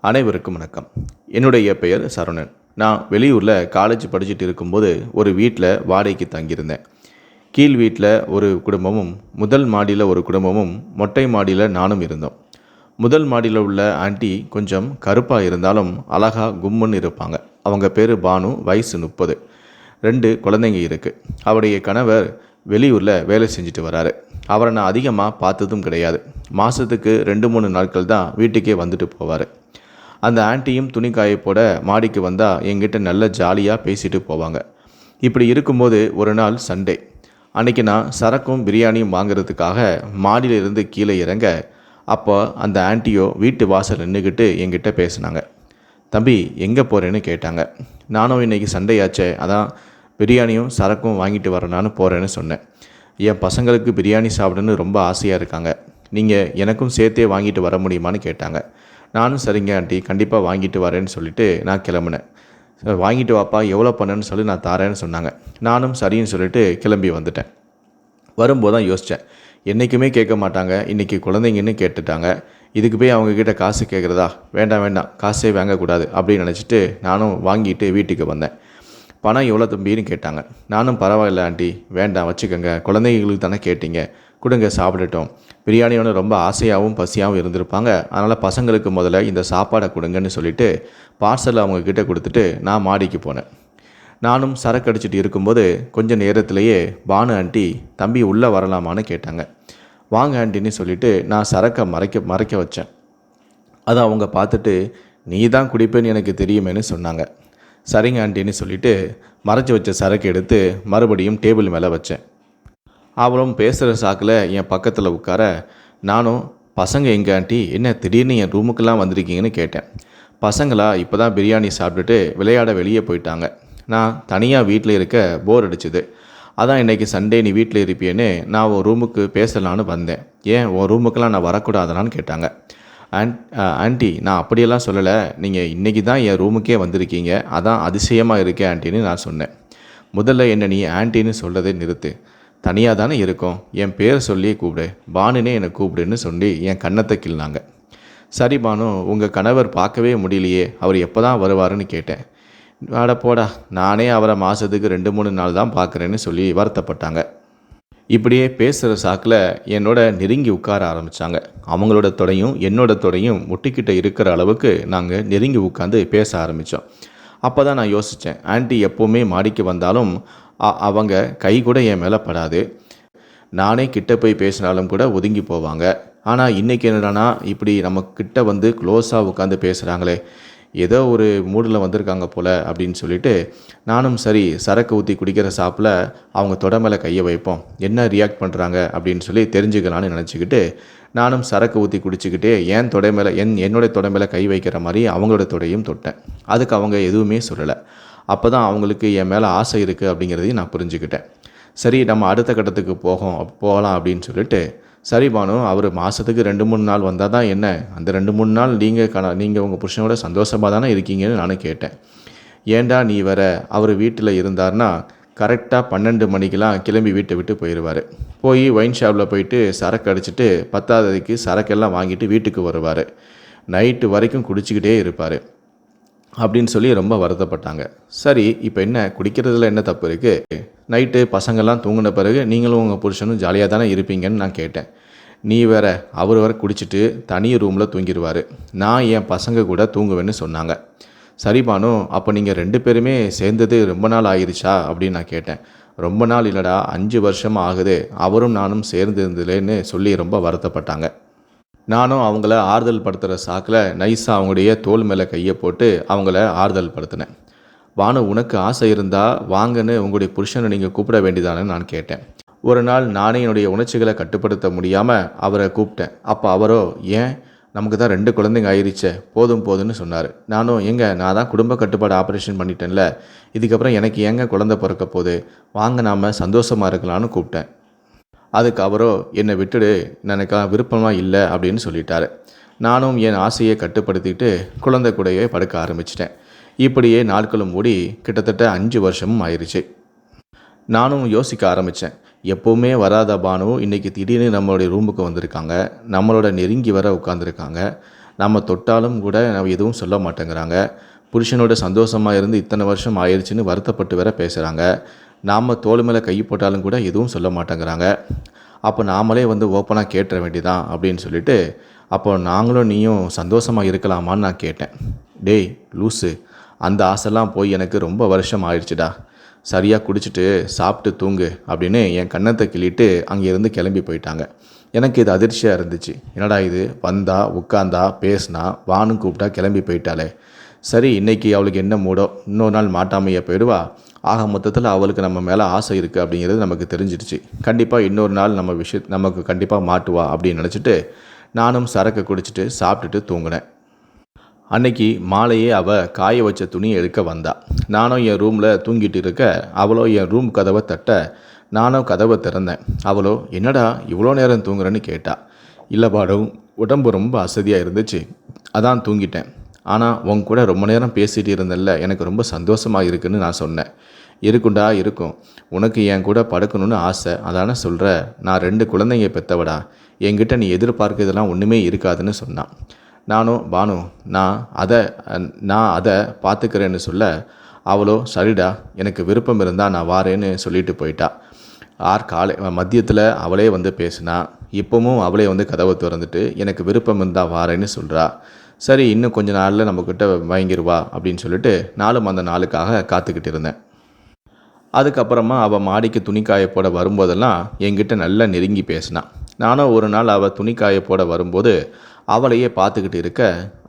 அனைவருக்கும் வணக்கம். என்னுடைய பெயர் சரவணன். நான் வெளியூரில் காலேஜ் படிச்சுட்டு இருக்கும்போது ஒரு வீட்டில் வாடகைக்கு தங்கியிருந்தேன். கீழ் வீட்டில் ஒரு குடும்பமும், முதல் மாடியில் ஒரு குடும்பமும், மொட்டை மாடியில் நானும் இருந்தோம். முதல் மாடியில் உள்ள ஆண்டி கொஞ்சம் கருப்பாக இருந்தாலும் அழகா கும்முன்னு இருப்பாங்க. அவங்க பேர் பானு, வயசு 30. 2 குழந்தைங்க இருக்குது. அவருடைய கணவர் வெளியூரில் வேலை செஞ்சுட்டு வராரு. அவரை நான் அதிகமாக பார்த்ததும் கிடையாது. மாதத்துக்கு 2-3 நாட்கள் தான் வீட்டுக்கே வந்துட்டு போவார். அந்த ஆன்ட்டியும் துணி காய போட மாடிக்கு வந்தால் என்கிட்ட நல்ல ஜாலியாக பேசிட்டு போவாங்க. இப்படி இருக்கும்போது ஒரு நாள் சண்டே. அன்றைக்கி நான் சரக்கும் பிரியாணியும் வாங்கிறதுக்காக மாடியிலிருந்து கீழே இறங்க, அப்போ அந்த ஆன்ட்டியோ வீட்டு வாசல் நின்றுக்கிட்டு என்கிட்ட பேசினாங்க. தம்பி, எங்கே போகிறேன்னு கேட்டாங்க. நானும் இன்றைக்கி சண்டேயாச்சே, அதான் பிரியாணியும் சரக்கும் வாங்கிட்டு வரேனான்னு போகிறேன்னு சொன்னேன். என் பசங்களுக்கு பிரியாணி சாப்பிடணுன்னு ரொம்ப ஆசையாக இருக்காங்க. நீங்கள் எனக்கும் சேர்த்தே வாங்கிட்டு வர முடியுமான்னு கேட்டாங்க. நானும் சரிங்க ஆண்டி, கண்டிப்பாக வாங்கிட்டு வரேன்னு சொல்லிவிட்டு நான் கிளம்புனேன். வாங்கிட்டு வாப்பா, எவ்வளோ பண்ணேன்னு சொல்லி நான் தாரேன்னு சொன்னாங்க. நானும் சரின்னு சொல்லிவிட்டு கிளம்பி வந்துட்டேன். வரும்போது தான் யோசித்தேன், என்றைக்குமே கேட்க மாட்டாங்க, இன்றைக்கி குழந்தைங்கன்னு கேட்டுட்டாங்க, இதுக்கு போய் அவங்கக்கிட்ட காசு கேட்குறதா? வேண்டாம் வேண்டாம், காசே வாங்கக்கூடாது அப்படின்னு நினச்சிட்டு நானும் வாங்கிட்டு வீட்டுக்கு வந்தேன். பணம் எவ்வளோ தம்பின்னு கேட்டாங்க. நானும் பரவாயில்ல ஆண்டி, வேண்டாம் வச்சுக்கோங்க, குழந்தைங்களுக்கு தானே கேட்டீங்க, கொடுங்க சாப்பிடட்டும். பிரியாணியோட ரொம்ப ஆசையாகவும் பசியாகவும் இருந்திருப்பாங்க, அதனால் பசங்களுக்கு முதல்ல இந்த சாப்பாடை கொடுங்கன்னு சொல்லிவிட்டு பார்சல் அவங்கக்கிட்ட கொடுத்துட்டு நான் மாடிக்கு போனேன். நானும் சரக்கு அடிச்சுட்டு இருக்கும்போது கொஞ்சம் நேரத்திலேயே பானு ஆண்டி, தம்பி உள்ளே வரலாமான்னு கேட்டாங்க. வாங்க ஆண்டின்னு சொல்லிவிட்டு நான் சரக்கை மறைக்க வச்சேன். அதை அவங்க பார்த்துட்டு, நீ தான் குடிப்பேன்னு எனக்கு தெரியுமேன்னு சொன்னாங்க. சரிங்க ஆண்டின்னு சொல்லிவிட்டு மறைச்சி வச்ச சரக்கு எடுத்து மறுபடியும் டேபிள் மேலே வச்சேன். அவளும் பேசுகிற சாக்கில் என் பக்கத்தில் உட்கார, நானும் பசங்க எங்கே ஆண்டி, என்ன திடீர்னு என் ரூமுக்கெல்லாம் வந்திருக்கீங்கன்னு கேட்டேன். பசங்களா இப்போ தான் பிரியாணி சாப்பிட்டுட்டு விளையாட வெளியே போயிட்டாங்க. நான் தனியாக வீட்டில் இருக்க போர் அடிச்சுது. அதான் இன்றைக்கி சண்டே நீ வீட்டில் இருப்பியேன்னு நான் உன் ரூமுக்கு பேசலான்னு வந்தேன். ஏன் உன் ரூமுக்கெல்லாம் நான் வரக்கூடாதுனான்னு கேட்டாங்க. ஆண்டி, நான் அப்படியெல்லாம் சொல்லலை, நீங்கள் இன்றைக்கி தான் என் ரூமுக்கே வந்திருக்கீங்க, அதான் அதிசயமாக இருக்கேன் ஆண்டின்னு நான் சொன்னேன். முதல்ல என்ன நீ ஆண்டின்னு சொல்கிறதே நிறுத்து. தனியாக தானே இருக்கோம், என் பேரை சொல்லியே கூப்பிடு, பானுனே என்னை கூப்பிடுன்னு சொல்லி என் கன்னத்தை கிள்னாங்க. சரி பானு, உங்கள் கணவர் பார்க்கவே முடியலையே, அவர் எப்போ தான் வருவாருன்னு கேட்டேன். வாட போடா, நானே அவரை மாதத்துக்கு 2-3 நாள் தான் பார்க்குறேன்னு சொல்லி வருத்தப்பட்டாங்க. இப்படியே பேசுகிற சாக்கில் என்னோட நெருங்கி உட்கார ஆரம்பித்தாங்க. அவங்களோட தொடையும் என்னோட தொடையும் முட்டிக்கிட்ட இருக்கிற அளவுக்கு நாங்கள் நெருங்கி உட்காந்து பேச ஆரம்பித்தோம். அப்போ தான் நான் யோசித்தேன், ஆண்டி எப்போவுமே மாடிக்கு வந்தாலும் அவங்க கை கூட என் மேலே படாது. நானே கிட்ட போய் பேசினாலும் கூட ஒதுங்கி போவாங்க. ஆனால் இன்றைக்கி என்னடானா இப்படி நம்ம கிட்ட வந்து க்ளோஸாக உட்காந்து பேசுகிறாங்களே, ஏதோ ஒரு மூடில் வந்திருக்காங்க போல் அப்படின்னு சொல்லிட்டு நானும் சரி சரக்கு ஊற்றி குடிக்கிற சாப்பில் அவங்க தொட மேலே கையை வைப்போம், என்ன ரியாக்ட் பண்ணுறாங்க அப்படின்னு சொல்லி தெரிஞ்சுக்கலான்னு நினச்சிக்கிட்டு நானும் சரக்கு ஊற்றி குடிச்சிக்கிட்டே என் தொடை மேலே என்னோடய தொடை மேலே கை வைக்கிற மாதிரி அவங்களோட தொடையும் தொட்டேன். அதுக்கு அவங்க எதுவுமே சொல்லலை. அப்போ தான் அவங்களுக்கு என் மேலே ஆசை இருக்குது அப்படிங்கிறதையும் நான் புரிஞ்சுக்கிட்டேன். சரி, நம்ம அடுத்த கட்டத்துக்கு போகலாம் அப்படின்னு சொல்லிட்டு, சரி பானு, அவர் மாதத்துக்கு 2-3 நாள் வந்தால் தான் என்ன, அந்த 2-3 நாள் நீங்கள் உங்கள் புருஷனோட சந்தோஷமாக தானே இருக்கீங்கன்னு நானும் கேட்டேன். ஏண்டா நீ வேற, அவர் வீட்டில் இருந்தார்னா கரெக்டாக 12 மணிக்கெலாம் கிளம்பி வீட்டை விட்டு போயிடுவார். போய் ஒயின் ஷாப்பில் போயிட்டு சரக்கு அடிச்சுட்டு 10ஆவதுக்கு சரக்கெல்லாம் வாங்கிட்டு வீட்டுக்கு வருவார். நைட்டு வரைக்கும் குடிச்சிக்கிட்டே இருப்பார் அப்படின்னு சொல்லி ரொம்ப வருத்தப்பட்டாங்க. சரி, இப்போ என்ன, குடிக்கிறதுல என்ன தப்பு இருக்குது? நைட்டு பசங்கள்லாம் தூங்கின பிறகு நீங்களும் உங்கள் புருஷனும் ஜாலியாக தானே இருப்பீங்கன்னு நான் கேட்டேன். நீ வேற, அவர் வர குடிச்சிட்டு தனி ரூமில் தூங்கிடுவார், நான் என் பசங்க கூட தூங்குவேன்னு சொன்னாங்க. சரி பானு, அப்போ நீங்கள் 2 பேருமே சேர்ந்தது ரொம்ப நாள் ஆயிடுச்சா அப்படின்னு நான் கேட்டேன். ரொம்ப நாள் இல்லைடா, 5 வருஷமாக ஆகுது அவரும் நானும் சேர்ந்து இருந்ததுலேன்னு சொல்லி ரொம்ப வருத்தப்பட்டாங்க. நானும் அவங்கள ஆறுதல் படுத்துகிற சாக்கில் நைஸாக அவங்களுடைய தோல் மேலே கையை போட்டு அவங்கள ஆறுதல் படுத்தினேன். பானு, உனக்கு ஆசை இருந்தால் வாங்கன்னு உங்களுடைய புருஷனை நீங்கள் கூப்பிட வேண்டியதானு நான் கேட்டேன். ஒரு நாள் நானே என்னுடைய உணர்ச்சிகளை கட்டுப்படுத்த முடியாமல் அவரை கூப்பிட்டேன். அப்போ அவரோ, ஏன், நமக்கு தான் 2 குழந்தைங்க ஆயிடுச்சே, போதும்னு சொன்னார். நானும், நான் தான் குடும்ப கட்டுப்பாடு ஆப்ரேஷன் பண்ணிட்டேன்ல, இதுக்கப்புறம் எனக்கு ஏங்க குழந்தை பிறக்க போகுது, வாங்க நாம் சந்தோஷமாக இருக்கலான்னு கூப்பிட்டேன். அதுக்கு அவரோ, என்னை விட்டுடு, எனக்கு விருப்பமாக இல்லை அப்படின்னு சொல்லிட்டாரு. நானும் என் ஆசையை கட்டுப்படுத்திட்டு குழந்தை கூடயே படுக்க ஆரம்பிச்சிட்டேன். இப்படியே நாட்களும் ஓடி கிட்டத்தட்ட 5 வருஷமும் ஆயிடுச்சு. நானும் யோசிக்க ஆரம்பித்தேன், எப்போவுமே வராத பானு இன்றைக்கி திடீர்னு நம்மளுடைய ரூமுக்கு வந்திருக்காங்க, நம்மளோட நெருங்கி வர உட்காந்துருக்காங்க. நம்ம தொட்டாலும் கூட நம்ம எதுவும் சொல்ல மாட்டேங்கிறாங்க. புருஷனோட சந்தோஷமாக இருந்து இத்தனை வருஷம் ஆயிடுச்சுன்னு வருத்தப்பட்டு வேற பேசுகிறாங்க. நாம் தோள் மேலே கை போட்டாலும் கூட எதுவும் சொல்ல மாட்டேங்கிறாங்க. அப்போ நாமளே வந்து ஓப்பனாக கேட்டுற வேண்டியதான் அப்படின்னு சொல்லிட்டு, அப்போ நாங்களும் நீயும் சந்தோஷமாக இருக்கலாமான்னு நான் கேட்டேன். டேய் லூஸு, அந்த ஆசைலாம் போய் எனக்கு ரொம்ப வருஷம் ஆயிடுச்சுடா. சரியாக குடிச்சிட்டு சாப்பிட்டு தூங்கு அப்படின்னு என் கன்னத்தை கிள்ளிட்டு அங்கேருந்து கிளம்பி போயிட்டாங்க. எனக்கு இது அதிர்ச்சியாக இருந்துச்சு. என்னடா இது, வந்தா உட்காந்தா பேசினா வான்னு கூப்பிட்டா கிளம்பி போயிட்டாளே. சரி, இன்றைக்கி அவளுக்கு என்ன மூடோ, இன்னொரு நாள் மாட்டாமையே போயிடுவா. ஆக மொத்தத்தில் அவளுக்கு நம்ம மேலே ஆசை இருக்குது அப்படிங்கிறது நமக்கு தெரிஞ்சிடுச்சு. கண்டிப்பாக இன்னொரு நாள் நமக்கு கண்டிப்பாக மாட்டுவா அப்படின்னு நினச்சிட்டு நானும் சரக்கு குடிச்சிட்டு சாப்பிட்டுட்டு தூங்கினேன். அன்னைக்கு மாலையே அவள் காய வச்ச துணியை எடுக்க வந்தா. நானும் என் ரூமில் தூங்கிட்டு இருக்க அவளோ என் ரூம் கதவை தட்ட நானும் கதவை திறந்தேன். அவளோ என்னடா இவ்வளோ நேரம் தூங்குறேன்னு கேட்டா. இல்லை பாடும், உடம்பு ரொம்ப அசதியாக இருந்துச்சு, அதான் தூங்கிட்டேன். ஆனால் உன் கூட ரொம்ப நேரம் பேசிகிட்டு இருந்தேன்ல, எனக்கு ரொம்ப சந்தோஷமாக இருக்குன்னு நான் சொன்னேன். இருக்குண்டா இருக்கும், உனக்கு என் கூட படுக்கணும்னு ஆசை, அதானே சொல்கிற. நான் 2 குழந்தைங்க பெற்றவடா, என்கிட்ட நீ எதிர்பார்க்கிறதுலாம் ஒன்றுமே இருக்காதுன்னு சொன்னான். நானும் பானு நான் அதை பார்த்துக்கிறேன்னு சொல்ல அவளோ சரிடா, எனக்கு விருப்பம் இருந்தால் நான் வாரேன்னு சொல்லிட்டு போயிட்டா. மதியத்தில் அவளே வந்து பேசினா. இப்போவும் அவளே வந்து கதவை திறந்துட்டு எனக்கு விருப்பம் இருந்தால் வாரேன்னு சொல்கிறா. சரி, இன்னும் கொஞ்ச நாளில் நம்மக்கிட்ட வாங்கிடுவா அப்படின்னு சொல்லிட்டு நானும் அந்த நாளுக்காக காத்துக்கிட்டு இருந்தேன். அதுக்கப்புறமா அவள் மாடிக்கு துணி காய போட வரும்போதெல்லாம் என்கிட்ட நல்லா நெருங்கி பேசினான். நானும் ஒரு நாள் அவள் துணி காய போட வரும்போது அவளையே பார்த்துக்கிட்டு இருக்க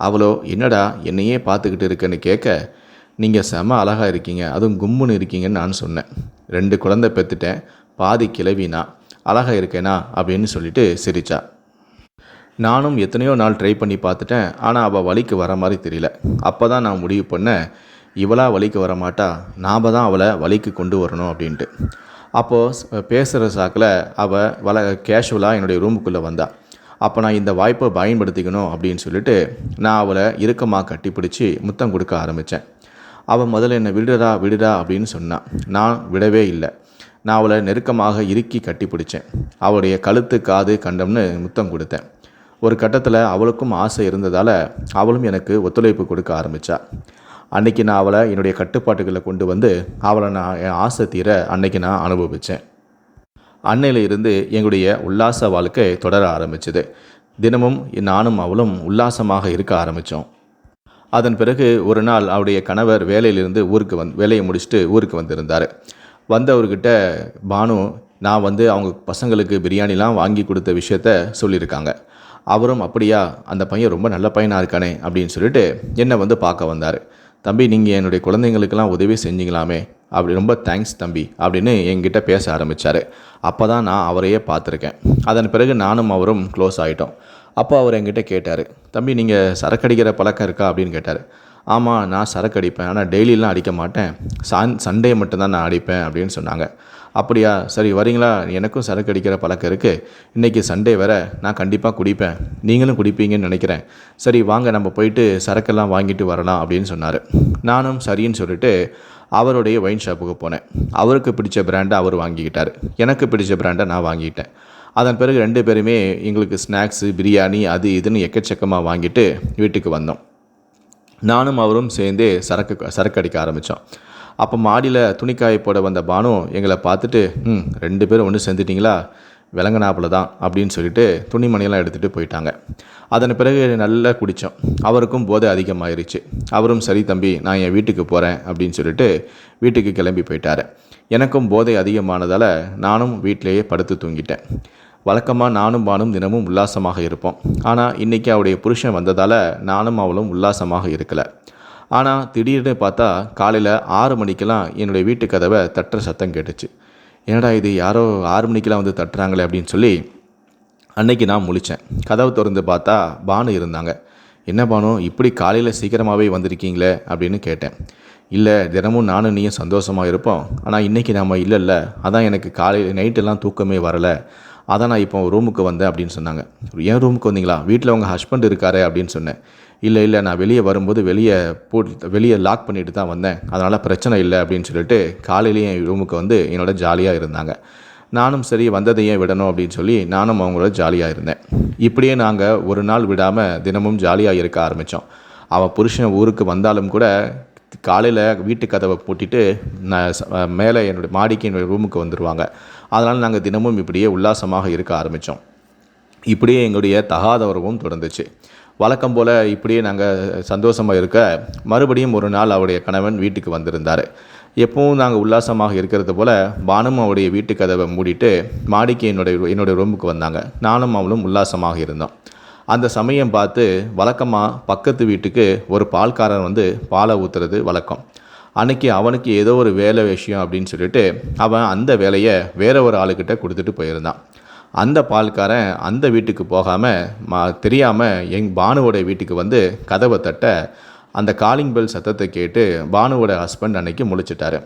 அவளோ என்னடா என்னையே பார்த்துக்கிட்டு இருக்கேன்னு கேட்க, நீங்கள் செம அழகாக இருக்கீங்க, அதுவும் கும்முன்னு இருக்கீங்கன்னு நான் சொன்னேன். 2 குழந்தை பெற்றுட்டேன், பாதி கிளவினா, அழகாக இருக்கேனா அப்படின்னு சொல்லிட்டு சிரிச்சா. நானும் எத்தனையோ நாள் ட்ரை பண்ணி பார்த்துட்டேன், ஆனால் அவள் வழிக்கு வர மாதிரி தெரியல. அப்போ தான் நான் முடிவு பண்ணேன், இவளா வழிக்கு வர மாட்டா, நாம் தான் அவளை வழிக்கு கொண்டு வரணும் அப்படின்ட்டு. அப்போது பேசுகிற சாக்கில் அவள் கேஷுவலாக என்னுடைய ரூமுக்குள்ளே வந்தாள். அப்போ நான் இந்த வாய்ப்பை பயன்படுத்திக்கணும் அப்படின்னு சொல்லிட்டு நான் அவளை இறுக்கமாக கட்டிப்பிடிச்சி முத்தம் கொடுக்க ஆரம்பித்தேன். அவள் முதல்ல என்னை விடுடா அப்படின்னு சொன்னான். நான் விடவே இல்லை. நான் அவளை நெருக்கமாக இறுக்கி கட்டிப்பிடிச்சேன். அவளுடைய கழுத்து காது கண்டம்னு முத்தம் கொடுத்தேன். ஒரு கட்டத்தில் அவளுக்கும் ஆசை இருந்ததால் அவளும் எனக்கு ஒத்துழைப்பு கொடுக்க ஆரம்பித்தாள். அன்றைக்கி நான் அவளை என்னுடைய கட்டுப்பாட்டுகளை கொண்டு வந்து அவளை நான் என் ஆசை தீர அன்றைக்கி நான் அனுபவித்தேன். அன்னையில் இருந்து எங்களுடைய உல்லாச வாழ்க்கை தொடர ஆரம்பிச்சது. தினமும் நானும் அவளும் உல்லாசமாக இருக்க ஆரம்பித்தோம். அதன் பிறகு ஒரு நாள் அவருடைய கணவர் வேலையிலிருந்து வேலையை முடிச்சுட்டு ஊருக்கு வந்திருந்தார். வந்தவர்கிட்ட பானு நான் அவங்க பசங்களுக்கு பிரியாணிலாம் வாங்கி கொடுத்த விஷயத்த சொல்லியிருக்காங்க. அவரும் அப்படியா, அந்த பையன் ரொம்ப நல்ல பையனாக இருக்கானே அப்படின்னு சொல்லிட்டு என்னை பார்க்க வந்தார். தம்பி, நீங்கள் என்னுடைய குழந்தைங்களுக்கெல்லாம் உதவி செஞ்சீங்களாமே, அப்படி ரொம்ப தேங்க்ஸ் தம்பி அப்படின்னு என்கிட்ட பேச ஆரம்பித்தார். அப்போ தான் நான் அவரையே பார்த்துருக்கேன். அதன் பிறகு நானும் அவரும் க்ளோஸ் ஆகிட்டோம். அப்போ அவர் என்கிட்ட கேட்டார், தம்பி நீங்கள் சரக்கு அடிக்கிற பழக்கம் இருக்கா அப்படின்னு கேட்டார். ஆமாம், நான் சரக்கு அடிப்பேன், ஆனால் டெய்லியெலாம் அடிக்க மாட்டேன், சண்டே மட்டும்தான் நான் அடிப்பேன் அப்படின்னு சொன்னாங்க. அப்படியா, சரி வரீங்களா, எனக்கும் சரக்கு அடிக்கிற பழக்கம் இருக்குது, இன்றைக்கி சண்டே வேறு, நான் கண்டிப்பாக குடிப்பேன், நீங்களும் குடிப்பீங்கன்னு நினைக்கிறேன், சரி வாங்க நம்ம போயிட்டு சரக்கெல்லாம் வாங்கிட்டு வரலாம் அப்படின்னு சொன்னார். நானும் சரின்னு சொல்லிட்டு அவருடைய ஒயின் ஷாப்புக்கு போனேன். அவருக்கு பிடிச்ச பிராண்டை அவர் வாங்கிக்கிட்டார், எனக்கு பிடிச்ச பிராண்டை நான் வாங்கிக்கிட்டேன். அதன் பிறகு 2 பேருமே எங்களுக்கு ஸ்நாக்ஸு, பிரியாணி, அது இதுன்னு எக்கச்சக்கமாக வாங்கிட்டு வீட்டுக்கு வந்தோம். நானும் அவரும் சேர்ந்து சரக்கு அடிக்க ஆரம்பித்தோம். அப்போ மாடியில் துணிக்காய போட வந்த பானு எங்களை பார்த்துட்டு 2 பேரும் ஒன்று சேர்ந்துட்டிங்களா, விளங்கினாப்புல தான் அப்படின்னு சொல்லிட்டு துணிமணியெல்லாம் எடுத்துகிட்டு போயிட்டாங்க. அதன் பிறகு நல்லா குடித்தோம். அவருக்கும் போதை அதிகமாகிருச்சு. அவரும் சரி தம்பி நான் என் வீட்டுக்கு போகிறேன் அப்படின்னு சொல்லிட்டு வீட்டுக்கு கிளம்பி போயிட்டார். எனக்கும் போதை அதிகமானதால் நானும் வீட்டிலேயே படுத்து தூங்கிட்டேன். வழக்கமாக நானும் பானும் தினமும் உல்லாசமாக இருப்போம். ஆனால் இன்றைக்கி அவருடைய புருஷன் வந்ததால் நானும் அவளும் உல்லாசமாக இருக்கலை. ஆனால் திடீர்னு பார்த்தா காலையில் 6 மணிக்கெல்லாம் என்னுடைய வீட்டு கதவை தட்டுற சத்தம் கேட்டுச்சு. என்னடா இது, யாரோ 6 மணிக்கெல்லாம் வந்து தட்டுறாங்களே அப்படின்னு சொல்லி அன்னைக்கு நான் முழித்தேன். கதவை திறந்து பார்த்தா பானு இருந்தாங்க. என்ன பானு, இப்படி காலையில் சீக்கிரமாகவே வந்திருக்கீங்களே அப்படின்னு கேட்டேன். இல்லை, தினமும் நானும் நீயும் சந்தோஷமாக இருப்போம், ஆனால் இன்றைக்கி நம்ம இல்லைல்ல, அதான் எனக்கு நைட்டெல்லாம் தூக்கமே வரலை, அதான் நான் இப்போ ரூமுக்கு வந்தேன் அப்படின்னு சொன்னாங்க. ஏன் ரூமுக்கு வந்தீங்களா, வீட்டில் உங்கள் ஹஸ்பண்ட் இருக்காரே அப்படின்னு சொன்னேன். இல்லை நான் வெளியே வரும்போது வெளியே லாக் பண்ணிட்டு தான் வந்தேன், அதனால் பிரச்சனை இல்லை அப்படின்னு சொல்லிட்டு காலையிலேயே என் ரூமுக்கு வந்து என்னோட ஜாலியாக இருந்தாங்க. நானும் சரி வந்ததையே விடணும் அப்படின்னு சொல்லி நானும் அவங்களோட ஜாலியாக இருந்தேன். இப்படியே நாங்கள் ஒரு நாள் விடாமல் தினமும் ஜாலியாக இருக்க ஆரம்பித்தோம். அவள் புருஷன் ஊருக்கு வந்தாலும் கூட காலையில் வீட்டு கதவை பூட்டிட்டு மேலே என்னுடைய மாடிக்கு என்னுடைய ரூமுக்கு வந்துடுவாங்க. அதனால் நாங்கள் தினமும் இப்படியே உல்லாசமாக இருக்க ஆரம்பித்தோம். இப்படியே எங்களுடைய தகாத உறவும் தொடர்ந்துச்சு. வழக்கம் போல் இப்படியே நாங்கள் சந்தோஷமாக இருக்க மறுபடியும் ஒரு நாள் அவருடைய கணவன் வீட்டுக்கு வந்திருந்தார். எப்பவும் நாங்கள் உல்லாசமாக இருக்கிறது போல் பானும் அவருடைய வீட்டு கதவை மூடிட்டு மாடிக்கு என்னுடைய ரூமுக்கு வந்தாங்க. நானும் அவளும் உல்லாசமாக இருந்தோம். அந்த சமயம் பார்த்து வழக்கமாக பக்கத்து வீட்டுக்கு ஒரு பால்காரன் வந்து பாலை ஊற்றுறது வழக்கம். அன்றைக்கி அவனுக்கு ஏதோ ஒரு வேலை விஷயம் அப்படின்னு சொல்லிட்டு அவன் அந்த வேலையை வேற ஒரு ஆளுக்கிட்ட கொடுத்துட்டு போயிருந்தான். அந்த பால்காரன் அந்த வீட்டுக்கு போகாமல் தெரியாமல் பானுவோட வீட்டுக்கு வந்து கதவை தட்ட அந்த காலிங் பெல் சத்தத்தை கேட்டு பானுவோட ஹஸ்பண்ட் அன்னைக்கு முழிச்சிட்டாரு.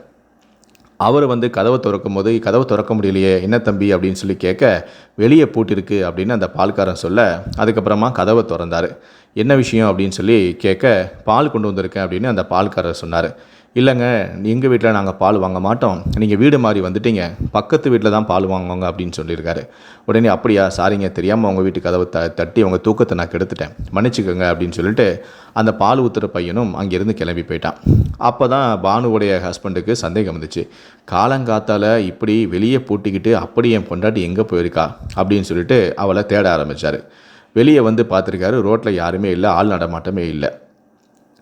அவர் வந்து கதவை திறக்கும் போது கதவை திறக்க முடியலையே என்ன தம்பி அப்படின்னு சொல்லி கேட்க, வெளியே பூட்டிருக்கு அப்படின்னு அந்த பால்காரன் சொல்ல, அதுக்கப்புறமா கதவை திறந்தார். என்ன விஷயம் அப்படின்னு சொல்லி கேட்க, பால் கொண்டு வந்திருக்கேன் அப்படின்னு அந்த பால்காரர் சொன்னார். இல்லைங்க, எங்கள் வீட்டில் நாங்கள் பால் வாங்க மாட்டோம், நீங்கள் வீடு மாறி வந்துட்டீங்க, பக்கத்து வீட்டில் தான் பால் வாங்குவாங்க அப்படின்னு சொல்லியிருக்காரு. உடனே அப்படியா, சாரிங்க, தெரியாமல் உங்கள் வீட்டு கதவை தட்டி உங்கள் தூக்கத்தை நான் கெடுத்துட்டேன், மன்னிச்சுக்கோங்க அப்படின்னு சொல்லிட்டு அந்த பால் ஊற்றுற பையனும் அங்கேருந்து கிளம்பி போயிட்டான். அப்போ தான் பானுவுடைய ஹஸ்பண்டுக்கு சந்தேகம் வந்துச்சு. காலங்காத்தால் இப்படி வெளியே பூட்டிக்கிட்டு அப்படி என் பொண்டாட்டி எங்கே போயிருக்கா அப்படின்னு சொல்லிட்டு அவளை தேட ஆரம்பித்தார். வெளியே வந்து பார்த்துருக்காரு, ரோட்டில் யாருமே இல்லை, ஆள் நடமாட்டமே இல்லை.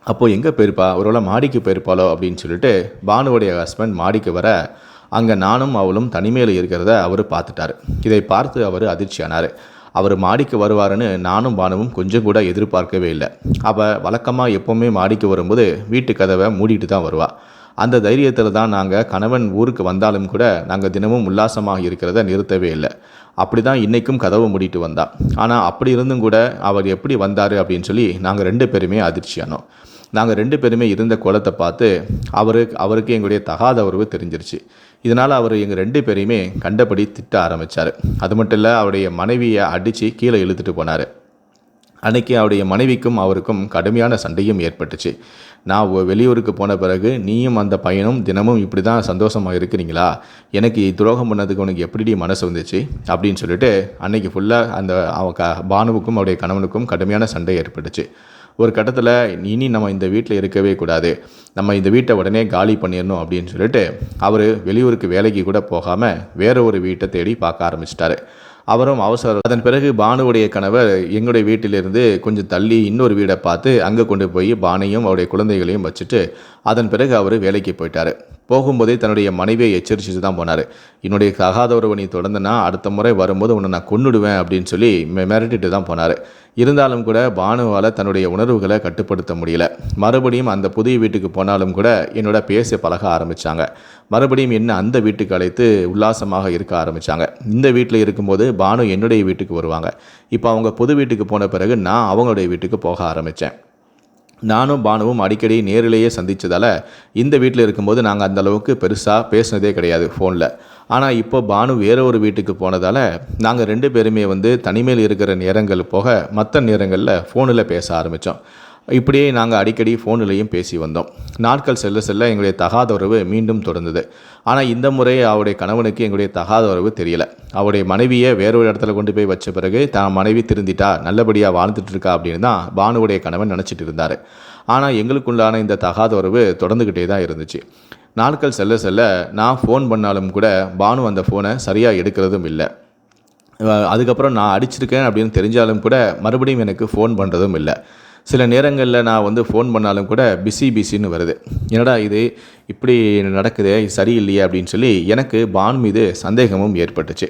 அப்போது எங்கே போயிருப்பா, ஒருவேளை மாடிக்கு போயிருப்பாளோ அப்படின்னு சொல்லிட்டு பானுவுடைய ஹஸ்பண்ட் மாடிக்கு வர அங்கே நானும் அவளும் தனிமையில் இருக்கிறத அவர் பார்த்துட்டார். இதை பார்த்து அவர் அதிர்ச்சியானார். அவர் மாடிக்கு வருவாருன்னு நானும் பானுவும் கொஞ்சம் கூட எதிர்பார்க்கவே இல்லை. அவள் வழக்கமாக எப்போவுமே மாடிக்கு வரும்போது வீட்டு கதவை மூடிட்டு தான் வருவாள். அந்த தைரியத்தில் தான் நாங்கள் கணவன் ஊருக்கு வந்தாலும் கூட நாங்கள் தினமும் உல்லாசமாக இருக்கிறத நிறுத்தவே இல்லை. அப்படி தான் இன்றைக்கும் கதவை மூடிட்டு வந்தாள். ஆனால் அப்படி இருந்தும் கூட அவர் எப்படி வந்தார் அப்படின்னு சொல்லி நாங்கள் 2 பேருமே அதிர்ச்சியானோம். நாங்கள் 2 பேருமே இருந்த கோலத்தை பார்த்து அவருக்கு எங்களுடைய தகாத உறவு தெரிஞ்சிருச்சு. இதனால் அவர் எங்கள் 2 பேரையுமே கண்டபடி திட்ட ஆரம்பித்தார். அது மட்டும் இல்லை, அவருடைய மனைவியை அடித்து கீழே இழுத்துட்டு போனார். அன்றைக்கி அவருடைய மனைவிக்கும் அவருக்கும் கடுமையான சண்டையும் ஏற்பட்டுச்சு. நான் வெளியூருக்கு போன பிறகு நீயும் அந்த பையனும் தினமும் இப்படி தான் சந்தோஷமாக இருக்கிறீங்களா, எனக்கு துரோகம் பண்ணதுக்கு உனக்கு எப்படி மனசு வந்துச்சு அப்படின்னு சொல்லிட்டு அன்றைக்கி ஃபுல்லாக அந்த பானுவுக்கும் அவருடைய கணவனுக்கும் கடுமையான சண்டை ஏற்பட்டுச்சு. ஒரு கட்டத்தில் இனி நம்ம இந்த வீட்டில் இருக்கவே கூடாது, நம்ம இந்த வீட்டை உடனே காலி பண்ணிடணும் அப்படின்னு சொல்லிட்டு அவர் வெளியூருக்கு வேலைக்கு கூட போகாமல் வேற ஒரு வீட்டை தேடி பார்க்க ஆரம்பிச்சிட்டாரு. அவரும் அவசரம். அதன் பிறகு பானுவுடைய கணவர் எங்களுடைய வீட்டிலிருந்து கொஞ்சம் தள்ளி இன்னொரு வீடை பார்த்து அங்கே கொண்டு போய் பானையும் அவருடைய குழந்தைகளையும் வச்சுட்டு அதன் பிறகு அவர் வேலைக்கு போயிட்டார். போகும்போதே தன்னுடைய மனைவியை எச்சரிச்சுட்டு தான் போனார். என்னுடைய தகாத உறவை நீ தொடர்ந்துனா அடுத்த முறை வரும்போது உன்னை நான் கொன்னுடுவேன் அப்படின்னு சொல்லி மிரட்டிட்டு தான் போனார். இருந்தாலும் கூட பானுவால் தன்னுடைய உணர்வுகளை கட்டுப்படுத்த முடியல. மறுபடியும் அந்த புதிய வீட்டுக்கு போனாலும் கூட என்னோட பேச பழக ஆரம்பித்தாங்க. மறுபடியும் என்ன அந்த வீட்டுக்கு அழைத்து உல்லாசமாக இருக்க ஆரம்பித்தாங்க. இந்த வீட்டில் இருக்கும்போது பானு என்னுடைய வீட்டுக்கு வருவாங்க. இப்போ அவங்க புது வீட்டுக்கு போன பிறகு நான் அவங்களுடைய வீட்டுக்கு போக ஆரம்பித்தேன். நானும் பானுவும் அடிக்கடி நேரிலேயே சந்தித்ததால் இந்த வீட்டில் இருக்கும்போது நாங்கள் அந்தளவுக்கு பெருசாக பேசினதே கிடையாது ஃபோனில். ஆனால் இப்போ பானு வேற ஒரு வீட்டுக்கு போனதால் நாங்கள் 2 பேருமே தனிமையில் இருக்கிற நேரங்கள் போக மற்ற நேரங்களில் ஃபோனில் பேச ஆரம்பித்தோம். இப்படியே நாங்கள் அடிக்கடி ஃபோனிலையும் பேசி வந்தோம். நாட்கள் செல்ல செல்ல எங்களுடைய தகாத உறவு மீண்டும் தொடர்ந்தது. ஆனால் இந்த முறை அவருடைய கணவனுக்கு எங்களுடைய தகாத உறவு தெரியலை. அவருடைய மனைவியை வேறொரு இடத்துல கொண்டு போய் வச்ச பிறகு தான் மனைவி திருந்திட்டா, நல்லபடியாக வாழ்ந்துட்டு இருக்கா அப்படின்னு தான் பானுவுடைய கணவன் நினச்சிட்டு இருந்தார். ஆனால் எங்களுக்குள்ளான இந்த தகாத உறவு தொடர்ந்துக்கிட்டே தான் இருந்துச்சு. நாட்கள் செல்ல செல்ல நான் ஃபோன் பண்ணாலும் கூட பானு அந்த ஃபோனை சரியாக எடுக்கிறதும் இல்லை. அதுக்கப்புறம் நான் அடிச்சிருக்கேன் அப்படின்னு தெரிஞ்சாலும் கூட மறுபடியும் எனக்கு ஃபோன் பண்ணுறதும் இல்லை. சில நேரங்களில் நான் ஃபோன் பண்ணாலும் கூட பிஸின்னு வருது. என்னடா இது இப்படி நடக்குதே, சரியில்லையே அப்படின்னு சொல்லி எனக்கு பானு மீது சந்தேகமும் ஏற்பட்டுச்சு.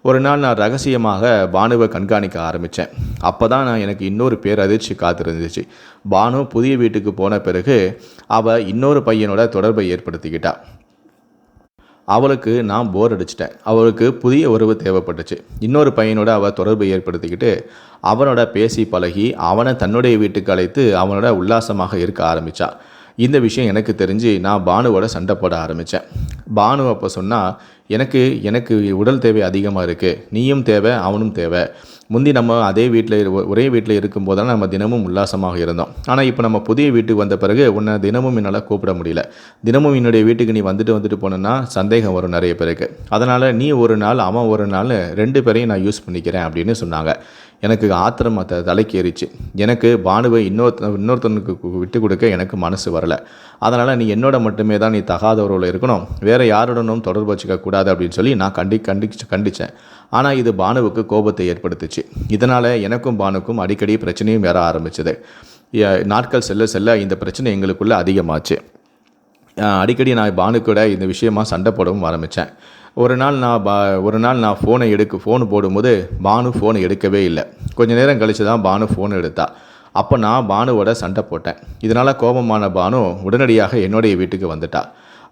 ஒரு நாள் நான் ரகசியமாக பானுவை கண்காணிக்க ஆரம்பித்தேன். அப்போ தான் எனக்கு இன்னொரு பேரதிர்ச்சி காத்திருந்துச்சு. பானு புதிய வீட்டுக்கு போன பிறகு அவள் இன்னொரு பையனோட தொடர்பை ஏற்படுத்திக்கிட்டா. அவளுக்கு நான் போர் அடிச்சிட்டேன். அவளுக்கு புதிய உறவு தேவைப்பட்டுச்சு. இன்னொரு பையனோட அவள் தொடர்பை ஏற்படுத்திக்கிட்டு அவனோட பேசி பழகி அவனை தன்னுடைய வீட்டுக்கு அழைத்து அவனோட உல்லாசமாக இருக்க ஆரம்பித்தாள். இந்த விஷயம் எனக்கு தெரிஞ்சு நான் பானுவோட சண்டை போட ஆரம்பித்தேன். பானு அப்போ சொன்னால், எனக்கு எனக்கு உடல் தேவை அதிகமாக இருக்குது, நீயும் தேவை அவனும் தேவை. முந்தி நம்ம அதே வீட்டில் ஒரே வீட்டில் இருக்கும்போது தான் நம்ம தினமும் உல்லாசமாக இருந்தோம். ஆனால் இப்போ நம்ம புதிய வீட்டுக்கு வந்த பிறகு உன்னை தினமும் என்னால் கூப்பிட முடியல. தினமும் என்னுடைய வீட்டுக்கு நீ வந்துட்டு போனேன்னா சந்தேகம் வரும் நிறைய பேருக்கு. அதனால் நீ ஒரு நாள் அவன் ஒரு நாள் 2 பேரையும் நான் யூஸ் பண்ணிக்கிறேன் அப்படின்னு சொன்னாங்க. எனக்கு ஆத்திரம் தலைக்கு ஏறிச்சு. எனக்கு பானுவை இன்னொருத்தனுக்கு விட்டு கொடுக்க எனக்கு மனசு வரலை. அதனால் நீ என்னோட மட்டுமே தான் நீ தகாத உறவில் இருக்கணும், வேறு யாருடனும் தொடர்பு வச்சுக்க கூடாது அப்படின்னு சொல்லி நான் கண்டித்தேன். ஆனால் இது பானுவுக்கு கோபத்தை ஏற்படுத்துச்சு. இதனால் எனக்கும் பானுக்கும் அடிக்கடி பிரச்சனையும் வர ஆரம்பிச்சது. நாட்கள் செல்ல செல்ல இந்த பிரச்சனை எங்களுக்குள்ளே அதிகமாச்சு. அடிக்கடி நான் பானு கூட இந்த விஷயமா சண்டை போடவும் ஆரம்பித்தேன். ஒரு நாள் நான் ஃபோன் போடும்போது பானு ஃபோனை எடுக்கவே இல்லை. கொஞ்சம் நேரம் கழித்து தான் பானு ஃபோன் எடுத்தா. அப்போ நான் பானுவோட சண்டை போட்டேன். இதனால் கோபமான பானு உடனடியாக என்னுடைய வீட்டுக்கு வந்துட்டா.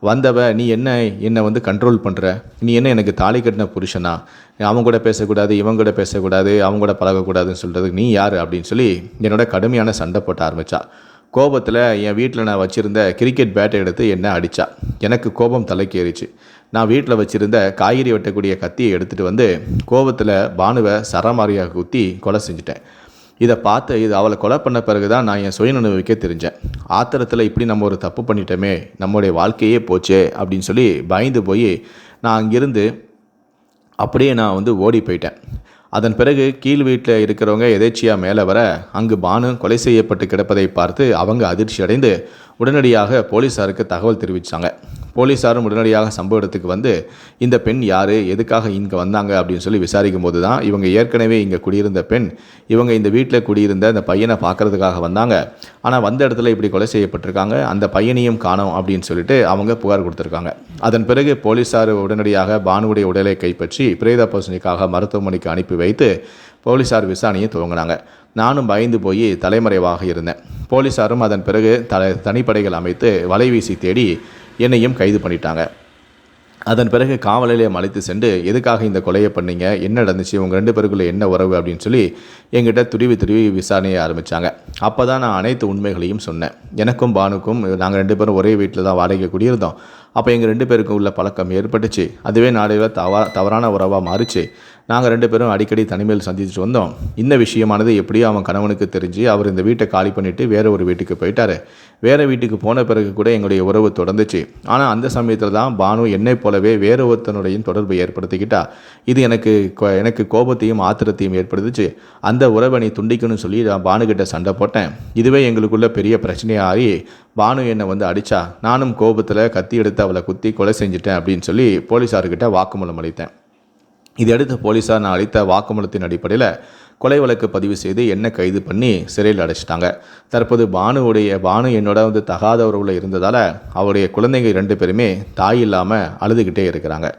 வந்தவ, நீ என்னை வந்து கண்ட்ரோல் பண்ணுற, நீ என்ன எனக்கு தாலி கட்டின புருஷனா, அவன் கூட பேசக்கூடாது, இவன் கூட பேசக்கூடாது, அவங்க கூட பழகக்கூடாதுன்னு சொல்கிறதுக்கு நீ யார் அப்படின்னு சொல்லி என்னோட கடுமையான சண்டை போட்ட ஆரம்பித்தா. கோபத்தில் என் வீட்டில் நான் வச்சுருந்த கிரிக்கெட் பேட்டை எடுத்து என்ன அடித்தா. எனக்கு கோபம் தலைக்கு ஏறிச்சு. நான் வீட்டில் வச்சுருந்த காய்கறி வெட்டக்கூடிய கத்தியை எடுத்துகிட்டு வந்து கோபத்தில் பானுவை சரமாரியாக குத்தி கொலை செஞ்சுட்டேன். இதை பார்த்து அவளை கொலை பண்ண பிறகு தான் நான் என் சுயநினைவுக்கே தெரிஞ்சேன். ஆத்திரத்தில் இப்படி நம்ம ஒரு தப்பு பண்ணிட்டோமே, நம்முடைய வாழ்க்கையே போச்சே அப்படின்னு சொல்லி பயந்து போய் நான் அங்கிருந்து அப்படியே நான் வந்து ஓடி போயிட்டேன். அதன் பிறகு கீழ் வீட்டில் இருக்கிறவங்க எதேச்சியாக மேலே வர அங்கு பானு கொலை செய்யப்பட்டு கிடப்பதை பார்த்து அவங்க அதிர்ச்சி அடைந்து உடனடியாக போலீஸாருக்கு தகவல் தெரிவித்தாங்க. போலீஸாரும் உடனடியாக சம்பவ இடத்துக்கு வந்து இந்த பெண் யார், எதுக்காக இங்கே வந்தாங்க அப்படின்னு சொல்லி விசாரிக்கும் போது தான் இவங்க ஏற்கனவே இங்கே குடியிருந்த பெண், இவங்க இந்த வீட்டில் குடியிருந்த அந்த பையனை பார்க்கறதுக்காக வந்தாங்க, ஆனால் வந்த இடத்துல இப்படி கொலை செய்யப்பட்டிருக்காங்க, அந்த பையனையும் காணோம் அப்படின்னு சொல்லிட்டு அவங்க புகார் கொடுத்துருக்காங்க. அதன் பிறகு போலீஸார் உடனடியாக பானுவுடைய உடலை கைப்பற்றி பிரேத பரிசோதனைக்காக மருத்துவமனைக்கு அனுப்பி வைத்து போலீஸார் விசாரணையை துவங்கினாங்க. நானும் பயந்து போய் தலைமறைவாக இருந்தேன். போலீஸாரும் அதன் பிறகு தனிப்படைகள் அமைத்து வலை வீசி தேடி என்னையும் கைது பண்ணிட்டாங்க. அதன் பிறகு காவல் நிலையம் அழைத்து சென்று எதுக்காக இந்த கொலையை பண்ணீங்க, என்ன நடந்துச்சு, உங்கள் 2 பேருக்குள்ளே என்ன உறவு அப்படின்னு சொல்லி என்கிட்ட துருவி விசாரணையை ஆரம்பித்தாங்க. அப்போ தான் நான் அனைத்து உண்மைகளையும் சொன்னேன். எனக்கும் பானுக்கும் நாங்கள் 2 பேரும் ஒரே வீட்டில் தான் வாடகை குடியிருந்தோம். அப்போ எங்கள் 2 பேருக்கும் உள்ள பழக்கம் ஏற்பட்டுச்சு. அதுவே நாளையில் தவறான உறவாக மாறிச்சு. நாங்கள் 2 பேரும் அடிக்கடி தனிமையில் சந்திச்சுட்டு வந்தோம். இந்த விஷயமானது எப்படியோ அவன் கணவனுக்கு தெரிஞ்சு அவர் இந்த வீட்டை காலி பண்ணிவிட்டு வேறு ஒரு வீட்டுக்கு போயிட்டார். வேறு வீட்டுக்கு போன பிறகு கூட எங்களுடைய உறவு தொடர்ந்துச்சு. ஆனால் அந்த சமயத்தில் தான் பானு என்னை போலவே வேறு ஒருத்தனுடைய தொடர்பை ஏற்படுத்திக்கிட்டா. இது எனக்கு கோபத்தையும் ஆத்திரத்தையும் ஏற்படுத்துச்சு. அந்த உறவை நீ துண்டிக்கணும்னு சொல்லி நான் பானுக்கிட்ட சண்டை போட்டேன். இதுவே எங்களுக்குள்ள பெரிய பிரச்சனையாகி பானு என்னை வந்து அடித்தா. நானும் கோபத்தில் கத்தி எடுத்து அவளை குத்தி கொலை செஞ்சுட்டேன் அப்படின்னு சொல்லி போலீஸார்கிட்ட வாக்குமூலம் அளித்தேன். இதையடுத்து போலீஸார் நான் அளித்த வாக்குமூலத்தின் அடிப்படையில் கொலை வழக்கு பதிவு செய்து என்னை கைது பண்ணி சிறையில் அடைச்சிட்டாங்க. தற்போது பானு என்னோட வந்து தகாத உறவில் இருந்ததால் அவருடைய குழந்தைங்க 2 பேருமே தாய் இல்லாமல் அழுதுகிட்டே இருக்கிறாங்க.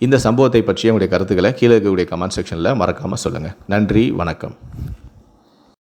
இந்த சம்பவத்தை பற்றிய உங்களுடைய கருத்துக்களை கீழே இருக்கக்கூடிய கமெண்ட் செக்ஷனில் மறக்காமல் சொல்லுங்கள். நன்றி, வணக்கம்.